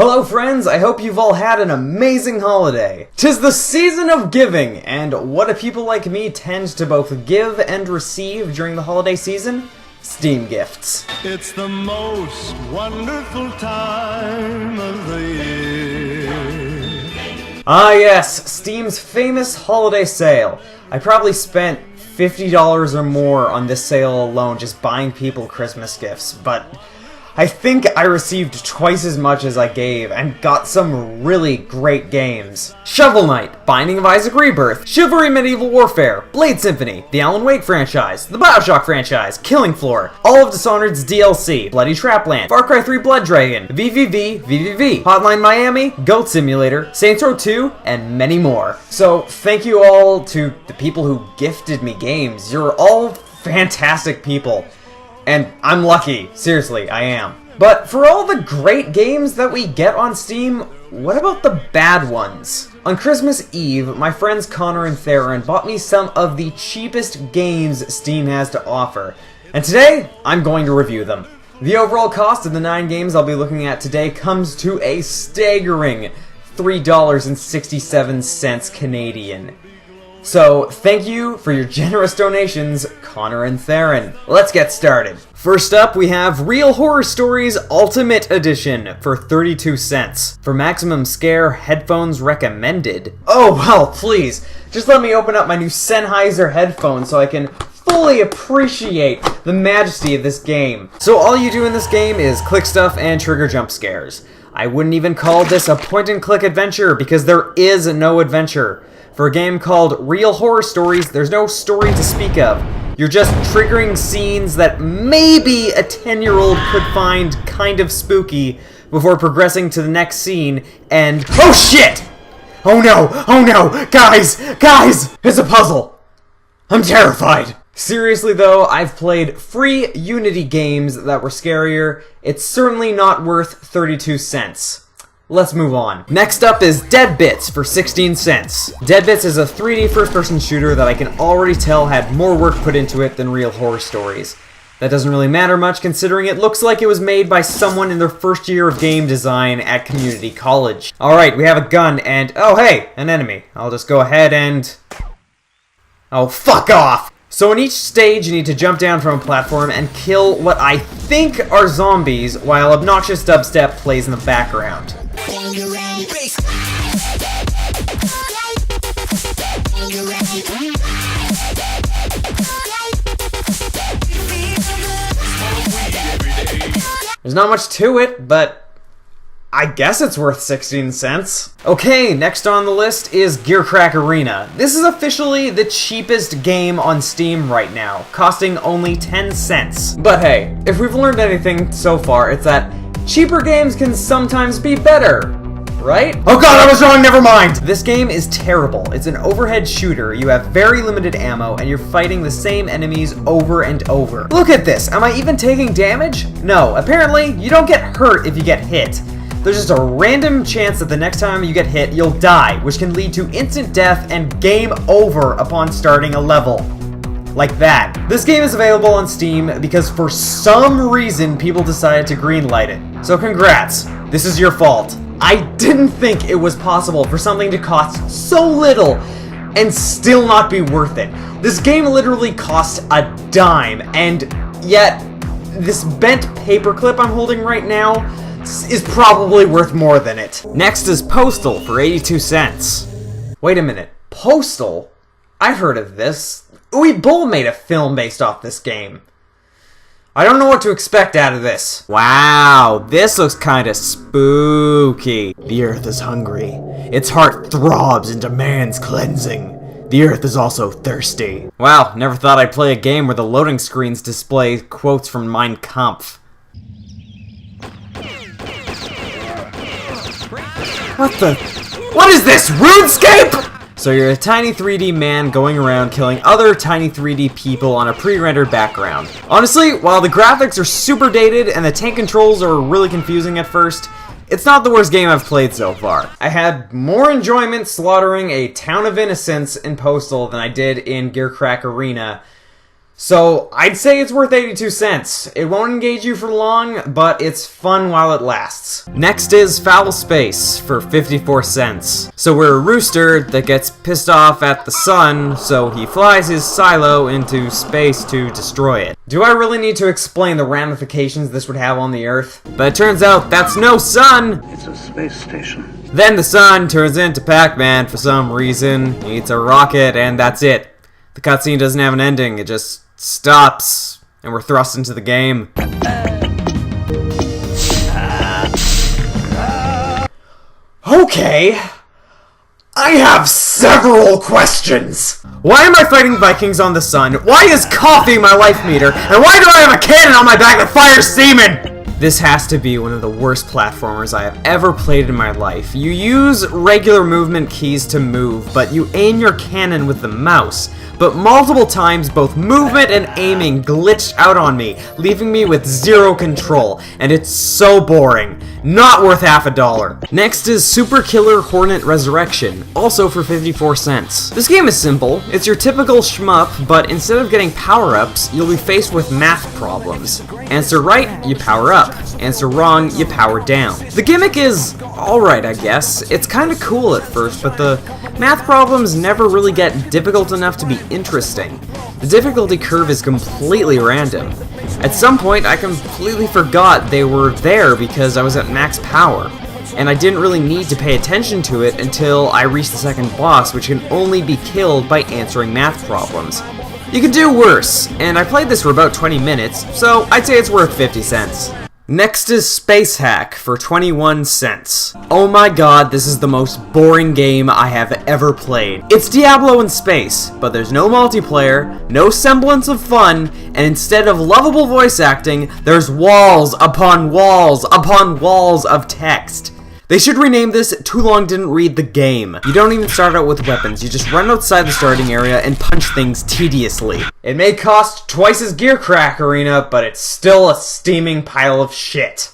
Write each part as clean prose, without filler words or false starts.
Hello friends, I hope you've all had an amazing holiday. 'Tis the season of giving, and what do people like me tend to both give and receive during the holiday season? Steam gifts. It's the most wonderful time of the year. Ah yes, Steam's famous holiday sale. I probably spent $50 or more on this sale alone just buying people Christmas gifts, but I think I received twice as much as I gave and got some really great games. Shovel Knight, Binding of Isaac Rebirth, Chivalry Medieval Warfare, Blade Symphony, the Alan Wake franchise, the Bioshock franchise, Killing Floor, all of Dishonored's DLC, Bloody Trapland, Far Cry 3 Blood Dragon, VVV, Hotline Miami, Goat Simulator, Saints Row 2, and many more. So thank you all to the people who gifted me games. You're all fantastic people. And I'm lucky, seriously, I am. But for all the great games that we get on Steam, what about the bad ones? On Christmas Eve, my friends Connor and Tharin bought me some of the cheapest games Steam has to offer. And today, I'm going to review them. The overall cost of the 9 games I'll be looking at today comes to a staggering $3.67 Canadian. So, thank you for your generous donations, Connor and Tharin. Let's get started. First up, we have Real Horror Stories Ultimate Edition for 32 cents. For maximum scare, headphones recommended. Oh, well, please, just let me open up my new Sennheiser headphones so I can fully appreciate the majesty of this game. So all you do in this game is click stuff and trigger jump scares. I wouldn't even call this a point-and-click adventure because there is no adventure. For a game called Real Horror Stories, there's no story to speak of. You're just triggering scenes that maybe a 10-year-old could find kind of spooky before progressing to the next scene and... Oh shit! Oh no, guys! It's a puzzle! I'm terrified! Seriously though, I've played free Unity games that were scarier. It's certainly not worth 32 cents. Let's move on. Next up is Dead Bits for 16 cents. Dead Bits is a 3D first-person shooter that I can already tell had more work put into it than Real Horror Stories. That doesn't really matter much considering it looks like it was made by someone in their first year of game design at community college. Alright, we have a gun and... oh hey, an enemy. I'll just go ahead and... oh, fuck off! So in each stage you need to jump down from a platform and kill what I think are zombies while obnoxious dubstep plays in the background. There's not much to it, but I guess it's worth 16 cents. Okay, next on the list is Gearcrack Arena. This is officially the cheapest game on Steam right now, costing only 10 cents. But hey, if we've learned anything so far, it's that cheaper games can sometimes be better, right? Oh god, I was wrong, never mind! This game is terrible. It's an overhead shooter, you have very limited ammo, and you're fighting the same enemies over and over. Look at this, am I even taking damage? No, apparently you don't get hurt if you get hit. There's just a random chance that the next time you get hit, you'll die, which can lead to instant death and game over upon starting a level. Like that. This game is available on Steam because for some reason people decided to greenlight it. So congrats, this is your fault. I didn't think it was possible for something to cost so little and still not be worth it. This game literally cost a dime, and yet this bent paperclip I'm holding right now is probably worth more than it. Next is Postal for 82 cents. Wait a minute, Postal? I've heard of this. Uwe Boll made a film based off this game. I don't know what to expect out of this. Wow, this looks kinda spooky. The earth is hungry. Its heart throbs and demands cleansing. The earth is also thirsty. Wow, never thought I'd play a game where the loading screens display quotes from Mein Kampf. What is this, RuneScape?! So you're a tiny 3D man going around killing other tiny 3D people on a pre-rendered background. Honestly, while the graphics are super dated and the tank controls are really confusing at first, it's not the worst game I've played so far. I had more enjoyment slaughtering a town of innocents in Postal than I did in Gearcrack Arena. So I'd say it's worth 82 cents. It won't engage you for long, but it's fun while it lasts. Next is Foul Space for 54 cents. So we're a rooster that gets pissed off at the sun, so he flies his silo into space to destroy it. Do I really need to explain the ramifications this would have on the Earth? But it turns out that's no sun! It's a space station. Then the sun turns into Pac-Man for some reason, he eats a rocket, and that's it. The cutscene doesn't have an ending, it just stops, and we're thrust into the game. Okay, I have several questions. Why am I fighting Vikings on the sun? Why is coffee my life meter? And why do I have a cannon on my back that fires semen? This has to be one of the worst platformers I have ever played in my life. You use regular movement keys to move, but you aim your cannon with the mouse. But multiple times, both movement and aiming glitched out on me, leaving me with zero control, and it's so boring. Not worth half a dollar. Next is Super Killer Hornet Resurrection, also for 54 cents. This game is simple. It's your typical shmup, but instead of getting power-ups, you'll be faced with math problems. Answer right, you power up. Answer wrong, you power down. The gimmick is alright, I guess. It's kinda cool at first, but the math problems never really get difficult enough to be interesting. The difficulty curve is completely random. At some point, I completely forgot they were there because I was at max power, and I didn't really need to pay attention to it until I reached the second boss, which can only be killed by answering math problems. You can do worse, and I played this for about 20 minutes, so I'd say it's worth 50 cents. Next is Space Hack for 21 cents. Oh my god, this is the most boring game I have ever played. It's Diablo in space, but there's no multiplayer, no semblance of fun, and instead of lovable voice acting, there's walls upon walls upon walls of text. They should rename this Too Long Didn't Read the Game. You don't even start out with weapons, you just run outside the starting area and punch things tediously. It may cost twice as Gearcrack Arena, but it's still a steaming pile of shit.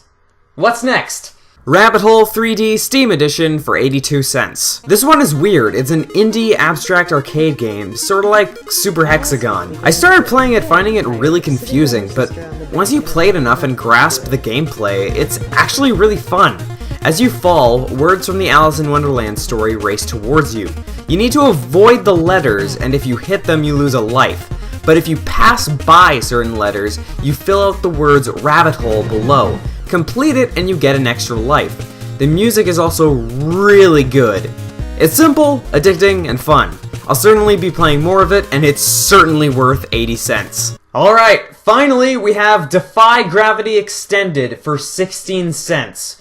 What's next? Rabbit Hole 3D Steam Edition for 82 cents. This one is weird. It's an indie abstract arcade game, sorta like Super Hexagon. I started playing it finding it really confusing, but once you play it enough and grasp the gameplay, it's actually really fun. As you fall, words from the Alice in Wonderland story race towards you. You need to avoid the letters, and if you hit them, you lose a life. But if you pass by certain letters, you fill out the words rabbit hole below. Complete it, and you get an extra life. The music is also really good. It's simple, addicting, and fun. I'll certainly be playing more of it, and it's certainly worth 80 cents. Alright, finally we have Defy Gravity Extended for 16 cents.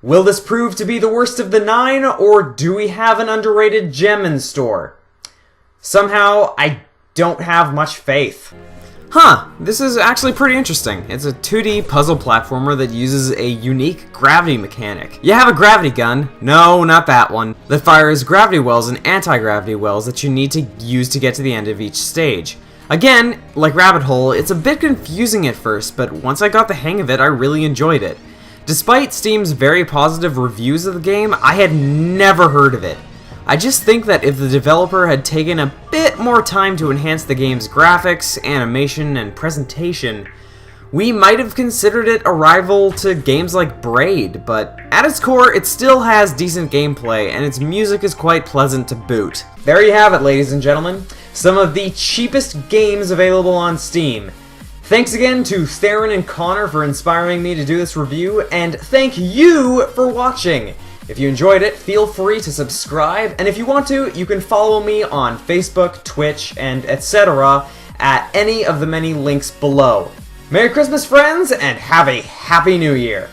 Will this prove to be the worst of the 9, or do we have an underrated gem in store? Somehow, I don't have much faith. Huh, this is actually pretty interesting. It's a 2D puzzle platformer that uses a unique gravity mechanic. You have a gravity gun, no, not that one, that fires gravity wells and anti-gravity wells that you need to use to get to the end of each stage. Again, like Rabbit Hole, it's a bit confusing at first, but once I got the hang of it, I really enjoyed it. Despite Steam's very positive reviews of the game, I had never heard of it. I just think that if the developer had taken a bit more time to enhance the game's graphics, animation, and presentation, we might have considered it a rival to games like Braid, but at its core, it still has decent gameplay, and its music is quite pleasant to boot. There you have it, ladies and gentlemen. Some of the cheapest games available on Steam. Thanks again to Tharin and Connor for inspiring me to do this review, and thank you for watching! If you enjoyed it, feel free to subscribe, and if you want to, you can follow me on Facebook, Twitch, and etc. at any of the many links below. Merry Christmas, friends, and have a Happy New Year!